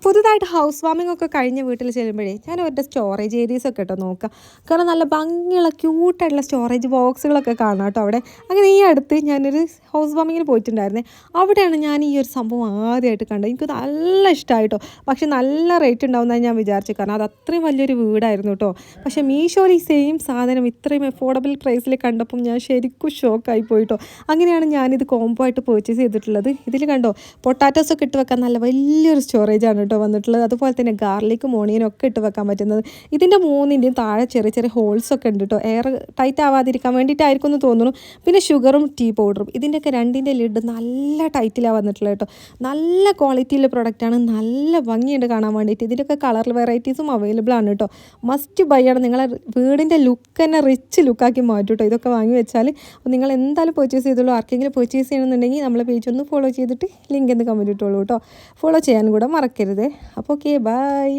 പുതുതായിട്ട് house warming ഒക്കെ കഴിഞ്ഞ വീട്ടിൽ ചെല്ലുമ്പോഴേ ഞാൻ അവരുടെ സ്റ്റോറേജ് ഏരിയസൊക്കെ കേട്ടോ നോക്കാം. കാരണം നല്ല ഭംഗിയുള്ള ക്യൂട്ടായിട്ടുള്ള സ്റ്റോറേജ് ബോക്സുകളൊക്കെ കാണാം കേട്ടോ അവിടെ. അങ്ങനെ ഈ അടുത്ത് ഞാനൊരു ഹൗസ് വാമിങ്ങിന് പോയിട്ടുണ്ടായിരുന്നേ. അവിടെയാണ് ഞാൻ ഈ ഒരു സംഭവം ആദ്യമായിട്ട് കണ്ടത്. എനിക്ക് നല്ല ഇഷ്ടമായിട്ടോ. പക്ഷെ നല്ല റേറ്റ് ഉണ്ടാവുന്നതാണ് ഞാൻ വിചാരിച്ചു. കാരണം അത് അത്രയും വലിയൊരു വീടായിരുന്നു കേട്ടോ. പക്ഷേ മീഷോയിൽ ഈ സെയിം സാധനം ഇത്രയും അഫോർഡബിൾ പ്രൈസിൽ കണ്ടപ്പം ഞാൻ ശരിക്കും ഷോക്കായി പോയിട്ടോ. അങ്ങനെയാണ് ഞാനിത് കോംബോ ആയിട്ട് പർച്ചേസ് ചെയ്തിട്ടുള്ളത്. ഇതിൽ കണ്ടോ പൊട്ടാറ്റോസൊക്കെ ഇട്ട് വെക്കാൻ നല്ല വലിയൊരു സ്റ്റോറേജാണ് കേട്ടോ വന്നിട്ടുള്ളത്. അതുപോലെ തന്നെ ഗാർലിക്കും ഓണിയനും ഒക്കെ ഇട്ട് വെക്കാൻ പറ്റുന്നത്. ഇതിൻ്റെ മൂന്നിൻ്റെയും താഴെ ചെറിയ ചെറിയ ഹോൾസൊക്കെ ഉണ്ട് കേട്ടോ. എയർ ടൈറ്റ് ആവാതിരിക്കാൻ വേണ്ടിയിട്ടായിരിക്കും എന്ന് തോന്നുന്നു. പിന്നെ ഷുഗറും ടീ പൗഡറും ഇതിൻ്റെയൊക്കെ രണ്ടിൻ്റെ ലിഡ് നല്ല ടൈറ്റിലാണ് വന്നിട്ടുള്ളത് കേട്ടോ. നല്ല ക്വാളിറ്റിയുള്ള പ്രൊഡക്റ്റാണ്. നല്ല ഭംഗിയുണ്ട് കാണാൻ വേണ്ടിയിട്ട്. ഇതിൻ്റെയൊക്കെ കളർ വെറൈറ്റീസും അവൈലബിൾ ആണ് കേട്ടോ. മസ്റ്റ് ബൈ ആണ്. നിങ്ങളെ വീടിൻ്റെ ലുക്ക് തന്നെ റിച്ച് ലുക്കാക്കി മാറ്റും കേട്ടോ ഇതൊക്കെ വാങ്ങി വെച്ചാൽ. നിങ്ങൾ എന്തായാലും പർച്ചേസ് ചെയ്തോളൂ. ആർക്കെങ്കിലും പർച്ചേസ് ചെയ്യണമെന്നുണ്ടെങ്കിൽ നമ്മളെ പേജ് ഒന്ന് ഫോളോ ചെയ്തിട്ട് ലിങ്ക് എന്ന് കമൻറ്റ് ഇട്ടോളൂ കേട്ടോ. ഫോളോ ചെയ്യാൻ കൂടെ മറക്കരുത്. അപ്പോൾ ഓക്കെ, ബൈ.